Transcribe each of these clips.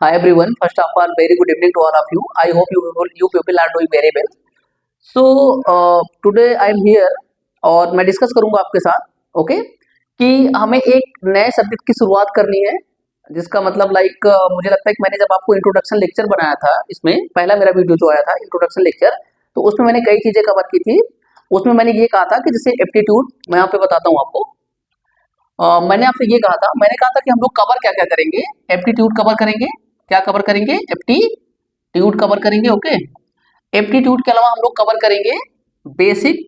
Hi everyone. First of all, very good evening to all of you. I hope you people are doing very well. So today I am here और मैं discuss करूंगा आपके साथ okay कि हमें एक नए सब्जेक्ट की शुरुआत करनी है जिसका मतलब लाइक मुझे लगता है कि मैंने जब आपको इंट्रोडक्शन लेक्चर बनाया था, इसमें पहला मेरा वीडियो जो आया था इंट्रोडक्शन लेक्चर, तो उसमें मैंने कई चीजें कवर की थी। उसमें मैंने ये कहा था कि जैसे एप्टीट्यूड, मैं यहाँ पे बताता हूँ आपको। मैंने आपसे ये कहा था, मैंने कहा था कि हम लोग कवर क्या क्या करेंगे। एप्टीट्यूड कवर करेंगे, क्या कवर करेंगे, एप्टीट्यूड कवर करेंगे। ओके, एप्टीट्यूड के अलावा हम लोग कवर करेंगे बेसिक,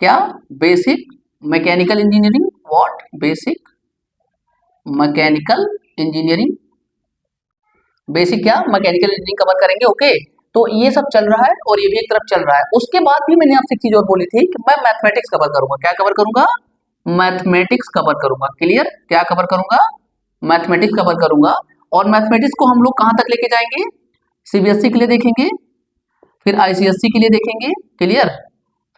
क्या, basic mechanical engineering, what, basic mechanical engineering, basic क्या, मैकेनिकल इंजीनियरिंग कवर करेंगे। ओके, तो ये सब चल रहा है और ये भी एक तरफ चल रहा है। उसके बाद भी मैंने आपसे एक चीज और बोली थी कि मैं मैथमेटिक्स कवर करूंगा। क्या कवर करूंगा, मैथमेटिक्स कवर करूंगा। क्लियर, क्या कवर करूंगा, मैथमेटिक्स कवर करूंगा। और मैथमेटिक्स को हम लोग कहां तक लेके जाएंगे, सीबीएसई के लिए देखेंगे, फिर आईसीएसई के लिए देखेंगे। क्लियर,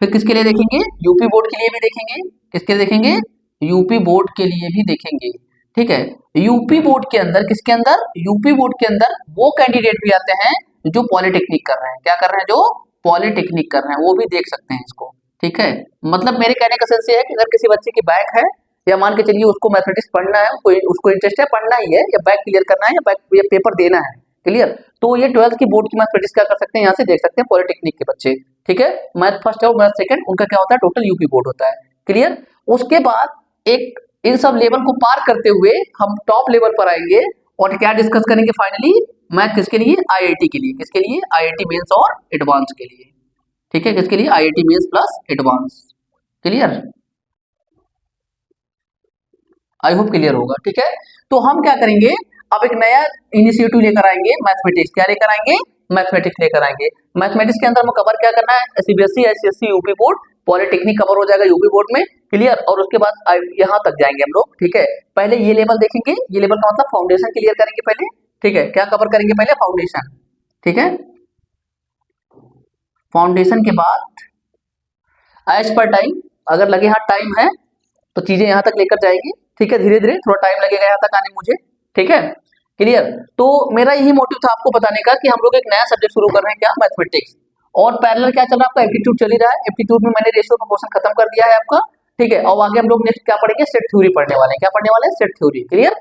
फिर किसके लिए देखेंगे, यूपी बोर्ड के लिए भी देखेंगे। किसके लिए देखेंगे, यूपी बोर्ड के लिए भी देखेंगे। ठीक है, यूपी बोर्ड के अंदर, किसके अंदर, यूपी बोर्ड के अंदर वो कैंडिडेट भी आते हैं जो पॉलिटेक्निक कर रहे हैं। क्या कर रहे हैं, जो पॉलिटेक्निक कर रहे हैं, वो भी देख सकते हैं इसको। ठीक है, मतलब मेरे कहने का सेंस ये है कि अगर किसी बच्चे की बैक है, या मान के चलिए उसको मैथमेटिक्स पढ़ना है, उसको इंटरेस्ट है, पढ़ना ही है, या बैक क्लियर करना है, या बैक या पेपर देना है। क्लियर, तो ये 12th की बोर्ड की मैथमेटिक्स क्या कर सकते हैं, यहाँ से देख सकते हैं पॉलिटेक्निक के बच्चे। ठीक है, मैथ फर्स्ट और मैथ सेकंड उनका क्या होता है, टोटल यूपी बोर्ड होता है। क्लियर, उसके बाद एक इन सब लेवल को पार करते हुए हम टॉप लेवल पर आएंगे और क्या डिस्कस करेंगे फाइनली, मैथ किसके लिए, आईआईटी के लिए। किसके लिए, आईआईटी मेंस और एडवांस के लिए। ठीक है, किसके लिए, IIT mains plus advance. Clear, I hope clear होगा। ठीक है, तो हम क्या करेंगे, अब एक नया इनिशिएटिव लेकर आएंगे, मैथमेटिक्स। क्या लेकर आएंगे, मैथमेटिक्स लेकर आएंगे। मैथमेटिक्स के अंदर हमें कवर क्या करना है, CBSE, ICSE, UP board, polytechnic cover हो जाएगा यूपी बोर्ड में। क्लियर, और उसके बाद यहाँ तक जाएंगे हम लोग। ठीक है, पहले ये लेवल देखेंगे, ये लेवल का मतलब फाउंडेशन क्लियर करेंगे पहले। ठीक है, क्या कवर करेंगे पहले, फाउंडेशन। ठीक है, फाउंडेशन के बाद एज पर टाइम, अगर लगे हाँ टाइम है तो चीजें यहाँ तक लेकर जाएंगे। ठीक है, धीरे धीरे थोड़ा टाइम लगेगा यहाँ तक आने मुझे। ठीक है, क्लियर, तो मेरा यही मोटिव था आपको बताने का कि हम लोग एक नया सब्जेक्ट शुरू कर रहे हैं, क्या, मैथमेटिक्स। और पैरेलल क्या चल रहा है आपका, एप्टीट्यूड चल ही रहा है। एप्टीट्यूड में मैंने रेशियो प्रोपोर्शन खत्म कर दिया है आपका। ठीक है, और आगे हम लोग नेक्स्ट क्या पढ़ेंगे, सेट थ्योरी पढ़ने वाले हैं। क्या पढ़ने वाले हैं, सेट थ्योरी। क्लियर,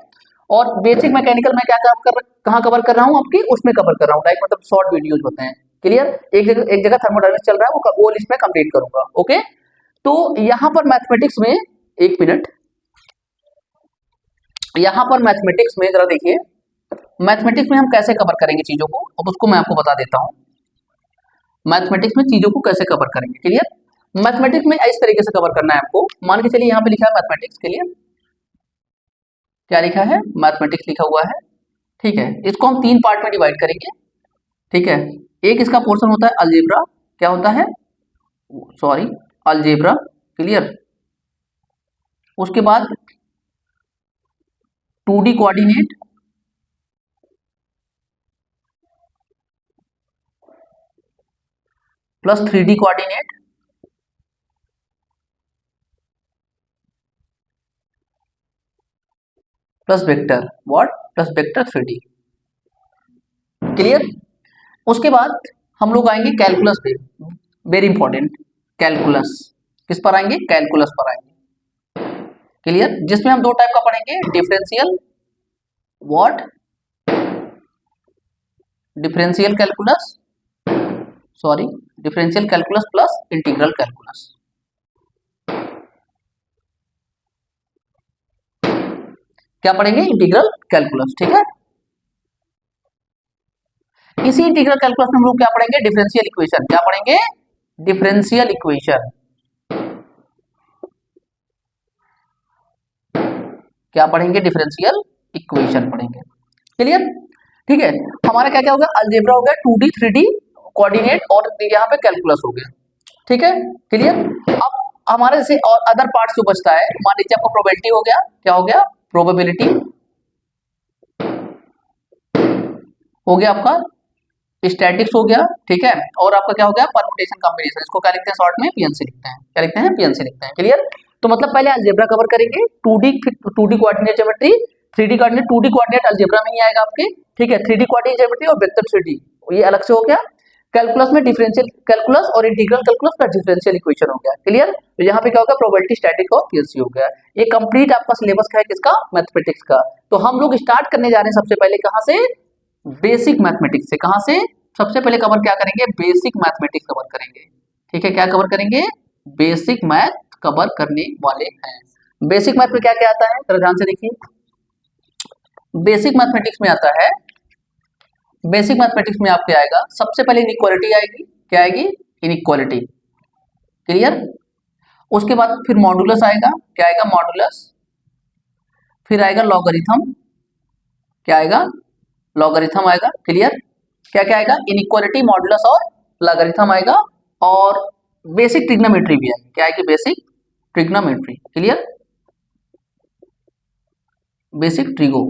और बेसिक मैकेनिकल में क्या काम कर, कहाँ कवर कर रहा हूँ आपकी, उसमें कवर कर रहा हूँ, लाइक मतलब शॉर्ट वीडियोज होते हैं। क्लियर, एक जगह थर्मोडायनामिक्स चल रहा है, वो लिस्ट में कंप्लीट करूंगा। ओके, तो यहाँ पर मैथमेटिक्स में, एक मिनट, यहाँ पर मैथमेटिक्स में जरा देखिए, मैथमेटिक्स में हम कैसे कवर करेंगे चीजों को, अब उसको मैं आपको बता देता हूँ। मैथमेटिक्स में चीजों को कैसे कवर करेंगे। क्लियर, मैथमेटिक्स में इस तरीके से कवर करना है आपको। मान के चलिए यहाँ पे लिखा है मैथमेटिक्स के लिए, क्या लिखा है, मैथमेटिक्स लिखा हुआ है। ठीक है, इसको हम 3 पार्ट में डिवाइड करेंगे। ठीक है, एक इसका पोर्शन होता है अलजेब्रा, क्या होता है, सॉरी, अलजेब्रा। क्लियर, उसके बाद 2D coordinate, plus 3D coordinate, plus vector, what, plus vector 3D। Clear, उसके बाद हम लोग आएंगे कैलकुलस पे, वेरी इंपॉर्टेंट, कैलकुलस। किस पर आएंगे, कैलकुलस पर आएंगे। क्लियर, जिसमें हम 2 टाइप का पढ़ेंगे, differential, what, differential calculus, sorry, differential calculus plus integral calculus. क्या पढ़ेंगे, इंटीग्रल कैलकुलस। ठीक है, इसी इंटीग्रल कैलकुलस में हम लोग क्या पढ़ेंगे, डिफरेंशियल इक्वेशन। क्या पढ़ेंगे, डिफरेंशियल इक्वेशन। क्या पढ़ेंगे, डिफरेंशियल इक्वेशन पढ़ेंगे। क्लियर, ठीक है, हमारा क्या क्या हो गया, अलजेब्रा हो गया, 2D 3D कोऑर्डिनेट, और यहाँ पे कैलकुलस हो गया। ठीक है, क्लियर, अब हमारे से और अदर पार्ट जो बचता है, मान लीजिए आपको प्रोबेबिलिटी हो गया, क्या हो गया, प्रोबेबिलिटी हो गया आपका, स्टैटिक्स हो गया। ठीक है, और आपका क्या हो गया, परम्यूटेशन कॉम्बिनेशन, इसको क्या लिखते हैं शॉर्ट में, पीएनसी लिखते हैं। क्या लिखते हैं, पीएनसी लिखते हैं। क्लियर, तो मतलब पहले अलजेब्रा कवर करेंगे, 2D coordinate geometry, 3D coordinate 2D coordinate algebra में ही आएगा आपके, ठीक है। 3D कोऑर्डिनेट ज्योमेट्री और वेक्टर 3D ये अलग से हो गया। कैलकुलस में डिफरेंशियल कैलकुलस और इंटीग्रल कैलकुलस का डिफरेंशियल इक्वेशन हो गया, क्लियर। तो यहाँ पे क्या होगा, प्रोबेबिलिटी, स्टैटिक और पीएलसी हो गया। ये कंप्लीट आपका सिलेबस का है, किसका, मैथमेटिक्स का। तो हम लोग स्टार्ट करने जा रहे हैं सबसे पहले कहाँ से, बेसिक मैथमेटिक्स से। कहाँ से, सबसे पहले कवर क्या करेंगे, बेसिक मैथमेटिक्स कवर करेंगे, ठीक है। क्या कवर करेंगे, बेसिक मैथ कवर करने वाले हैं। बेसिक मैथ में क्या क्या आता है, जरा ध्यान से देखिए। बेसिक मैथमेटिक्स में आता है, बेसिक मैथमेटिक्स में आपके आएगा सबसे पहले इनइक्वालिटी आएगी, क्या आएगी, इनइक्वालिटी, क्लियर। उसके बाद फिर मॉडुलस आएगा, क्या आएगा, मॉडुलस। फिर आएगा लॉगरिथम, क्या आएगा, लॉगरिथम आएगा, क्लियर। क्या क्या आएगा, इनइक्वालिटी, मॉडुलस और लॉगरिथम आएगा। और बेसिक ट्रिग्नोमेट्री भी आएगी, क्या आएगी, basic trigonometry, clear, basic trigo,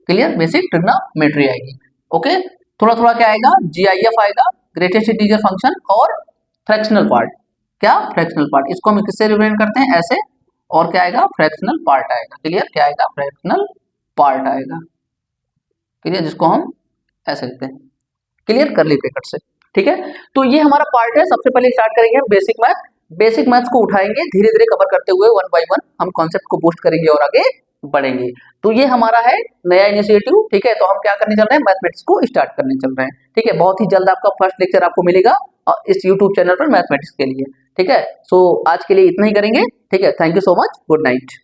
clear, basic trigonometry आएगी, ओके। थोड़ा थोड़ा क्या आएगा, जीआईएफ आएगा, ग्रेटेस्ट इंटीजर फंक्शन, और फ्रैक्शनल पार्ट, क्या, फ्रैक्शनल पार्ट। इसको हम किससे रिप्रेजेंट करते हैं, ऐसे, और क्या आएगा, फ्रैक्शनल पार्ट आएगा, क्लियर। क्या आएगा, फ्रैक्शनल पार्ट आएगा, क्लियर, जिसको हम ऐसे लिखते हैं, क्लियर, करली ब्रैकेट से, ठीक है। तो ये हमारा पार्ट है। सबसे पहले स्टार्ट करेंगे बेसिक मैथ। बेसिक मैथ्स को उठाएंगे, धीरे धीरे कवर करते हुए वन बाय वन हम कॉन्सेप्ट को बूस्ट करेंगे और आगे बढ़ेंगे। तो ये हमारा है नया इनिशिएटिव, ठीक है। तो हम क्या करने चल रहे हैं, मैथमेटिक्स को स्टार्ट करने चल रहे हैं, ठीक है। बहुत ही जल्द आपका फर्स्ट लेक्चर आपको मिलेगा इस यूट्यूब चैनल पर मैथमेटिक्स के लिए, ठीक है। सो आज के लिए इतना ही करेंगे, ठीक है। Thank you so much, good night.